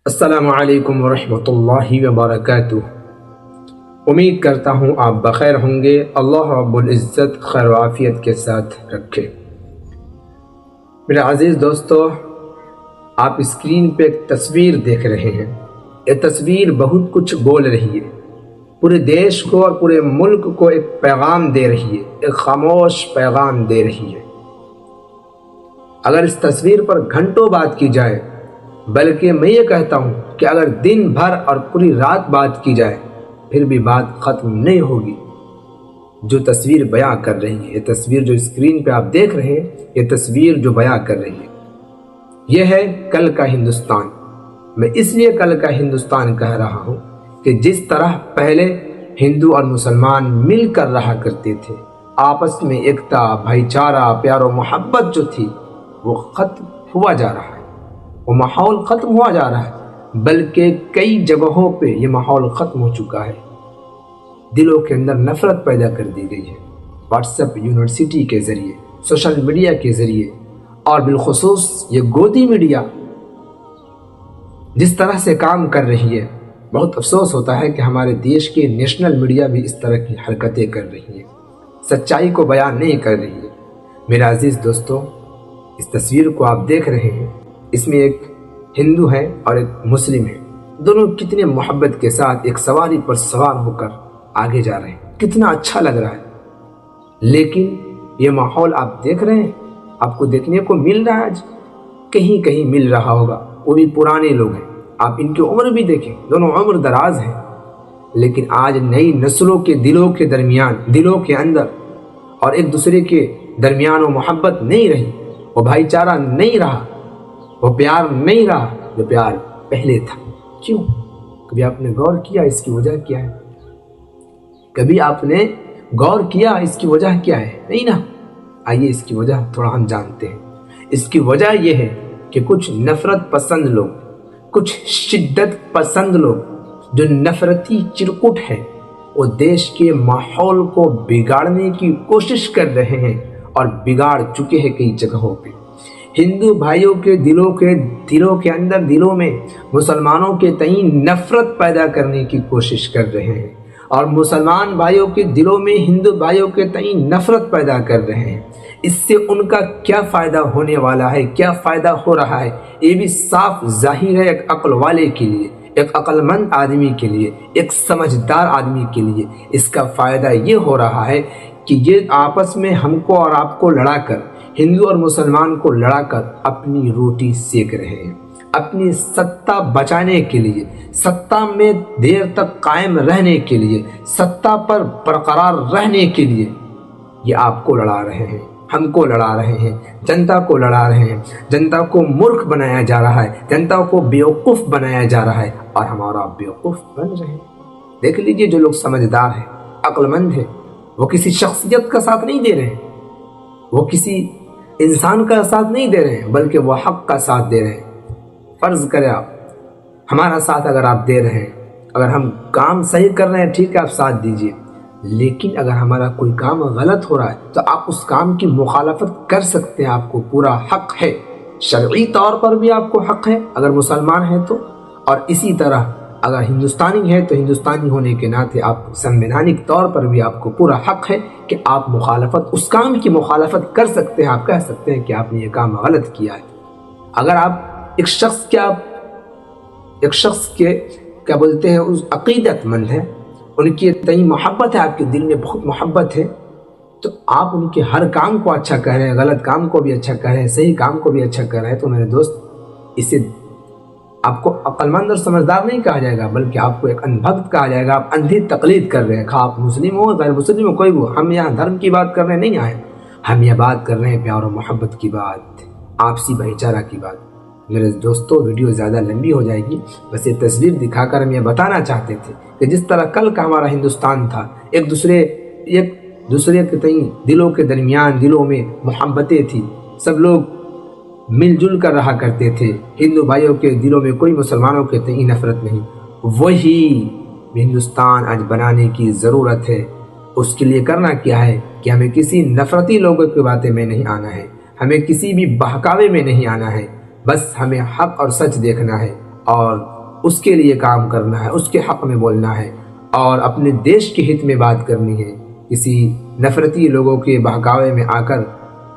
السلام علیکم ورحمۃ اللہ وبرکاتہ۔ امید کرتا ہوں آپ بخیر ہوں گے۔ اللہ رب العزت خیر و عافیت کے ساتھ رکھے۔ میرے عزیز دوستو، آپ اسکرین پہ ایک تصویر دیکھ رہے ہیں۔ یہ تصویر بہت کچھ بول رہی ہے، پورے دیش کو اور پورے ملک کو ایک پیغام دے رہی ہے، ایک خاموش پیغام دے رہی ہے۔ اگر اس تصویر پر گھنٹوں بات کی جائے، بلکہ میں یہ کہتا ہوں کہ اگر دن بھر اور پوری رات بات کی جائے پھر بھی بات ختم نہیں ہوگی۔ جو تصویر بیان کر رہی ہے، یہ تصویر جو اسکرین پہ آپ دیکھ رہے ہیں، یہ تصویر جو بیان کر رہی ہے، یہ ہے کل کا ہندوستان۔ میں اس لیے کل کا ہندوستان کہہ رہا ہوں کہ جس طرح پہلے ہندو اور مسلمان مل کر رہا کرتے تھے، آپس میں ایکتا، بھائی چارہ، پیار و محبت جو تھی وہ ختم ہوا جا رہا ہے، وہ ماحول ختم ہوا جا رہا ہے، بلکہ کئی جگہوں پہ یہ ماحول ختم ہو چکا ہے۔ دلوں کے اندر نفرت پیدا کر دی گئی ہے، واٹس ایپ یونیورسٹی کے ذریعے، سوشل میڈیا کے ذریعے، اور بالخصوص یہ گودی میڈیا جس طرح سے کام کر رہی ہے۔ بہت افسوس ہوتا ہے کہ ہمارے دیش کے نیشنل میڈیا بھی اس طرح کی حرکتیں کر رہی ہے، سچائی کو بیان نہیں کر رہی ہے۔ میرے عزیز دوستو، اس تصویر کو آپ دیکھ رہے ہیں، اس میں ایک ہندو ہے اور ایک مسلم ہے، دونوں کتنے محبت کے ساتھ ایک سواری پر سوار ہو کر آگے جا رہے ہیں، کتنا اچھا لگ رہا ہے۔ لیکن یہ ماحول آپ دیکھ رہے ہیں، آپ کو دیکھنے کو مل رہا ہے، آج کہیں کہیں مل رہا ہوگا، وہ بھی پرانے لوگ ہیں، آپ ان کی عمر بھی دیکھیں، دونوں عمر دراز ہیں، لیکن آج نئی نسلوں کے دلوں کے درمیان، دلوں کے اندر اور ایک دوسرے کے درمیان وہ محبت نہیں رہی، وہ بھائی چارہ نہیں رہا، وہ پیار نہیں رہا جو پیار پہلے تھا۔ کیوں؟ کبھی آپ نے غور کیا اس کی وجہ کیا ہے؟ کبھی آپ نے غور کیا اس کی وجہ کیا ہے؟ نہیں نا؟ آئیے اس کی وجہ تھوڑا ہم جانتے ہیں۔ اس کی وجہ یہ ہے کہ کچھ نفرت پسند لوگ، کچھ شدت پسند لوگ جو نفرتی چرکٹ ہیں، وہ دیش کے ماحول کو بگاڑنے کی کوشش کر رہے ہیں اور بگاڑ چکے ہیں کئی جگہوں پہ۔ ہندو بھائیوں کے دلوں کے اندر، دلوں میں مسلمانوں کے تئیں نفرت پیدا کرنے کی کوشش کر رہے ہیں، اور مسلمان بھائیوں کے دلوں میں ہندو بھائیوں کے تئیں نفرت پیدا کر رہے ہیں۔ اس سے ان کا کیا فائدہ ہونے والا ہے، کیا فائدہ ہو رہا ہے، یہ بھی صاف ظاہر ہے ایک عقل والے کے لیے، ایک عقل مند آدمی کے لیے، ایک سمجھدار آدمی کے لیے۔ اس کا فائدہ یہ ہو رہا ہے کہ یہ آپس میں ہم کو اور آپ کو لڑا کر، ہندو اور مسلمان کو لڑا کر اپنی روٹی سیک رہے ہیں، اپنی ستا بچانے کے لیے، ستا میں دیر تک قائم رہنے کے لیے، ستا پر برقرار رہنے کے لیے یہ آپ کو لڑا رہے ہیں، ہم کو لڑا رہے ہیں، جنتا کو لڑا رہے ہیں۔ جنتا کو مورخ بنایا جا رہا ہے، جنتا کو بیوقوف بنایا جا رہا ہے، اور ہمارا بیوقوف بن رہے ہیں۔ دیکھ لیجئے، جو لوگ سمجھدار ہیں، عقل مند ہیں، وہ کسی شخصیت کا ساتھ نہیں دے رہے ہیں، وہ کسی انسان کا ساتھ نہیں دے رہے ہیں، بلکہ وہ حق کا ساتھ دے رہے ہیں۔ فرض کریں آپ ہمارا ساتھ اگر آپ دے رہے ہیں، اگر ہم کام صحیح کر رہے ہیں، ٹھیک ہے، آپ ساتھ دیجئے، لیکن اگر ہمارا کوئی کام غلط ہو رہا ہے تو آپ اس کام کی مخالفت کر سکتے ہیں، آپ کو پورا حق ہے، شرعی طور پر بھی آپ کو حق ہے اگر مسلمان ہیں تو، اور اسی طرح اگر ہندوستانی ہے تو ہندوستانی ہونے کے ناطے آپ سنویدھانک طور پر بھی آپ کو پورا حق ہے کہ آپ مخالفت، اس کام کی مخالفت کر سکتے ہیں، آپ کہہ سکتے ہیں کہ آپ نے یہ کام غلط کیا ہے۔ اگر آپ ایک شخص کے کیا بولتے ہیں، اس عقیدت مند ہے، ان کی تئیں محبت ہے، آپ کے دل میں بہت محبت ہے، تو آپ ان کے ہر کام کو اچھا کہہ رہے ہیں، غلط کام کو بھی اچھا کہہ رہے ہیں، صحیح کام کو بھی اچھا کہہ رہے ہیں، تو میرے دوست، اسے آپ کو عقل مند اور سمجھدار نہیں کہا جائے گا، بلکہ آپ کو ایک اندھبھکت کہا جائے گا۔ آپ اندھی تقلید کر رہے ہیں، خواہ آپ مسلم ہو غیر مسلم ہو، کوئی بھی ہو۔ ہم یہاں دھرم کی بات کرنے نہیں آئے، ہم یہ بات کر رہے ہیں پیار و محبت کی بات، آپسی بھائی چارہ کی بات۔ میرے دوستو، ویڈیو زیادہ لمبی ہو جائے گی، بس یہ تصویر دکھا کر ہم یہ بتانا چاہتے تھے کہ جس طرح کل کا ہمارا ہندوستان تھا، ایک دوسرے کے تئیں دلوں کے درمیان، دلوں میں محبتیں تھی، سب لوگ مل جل کر رہا کرتے تھے، ہندو بھائیوں کے دلوں میں کوئی مسلمانوں کے تئیں نفرت نہیں۔ وہی ہندوستان آج بنانے کی ضرورت ہے۔ اس کے لیے کرنا کیا ہے کہ ہمیں کسی نفرتی لوگوں کی باتیں میں نہیں آنا ہے، ہمیں کسی بھی بہکاوے میں نہیں آنا ہے، بس ہمیں حق اور سچ دیکھنا ہے اور اس کے لیے کام کرنا ہے، اس کے حق میں بولنا ہے اور اپنے دیش کے ہت میں بات کرنی ہے۔ کسی نفرتی لوگوں کے بہکاوے میں آ کر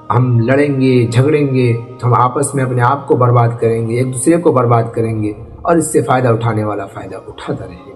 ہم لڑیں گے، جھگڑیں گے تو ہم آپس میں اپنے آپ کو برباد کریں گے، ایک دوسرے کو برباد کریں گے، اور اس سے فائدہ اٹھانے والا فائدہ اٹھاتا رہے گا۔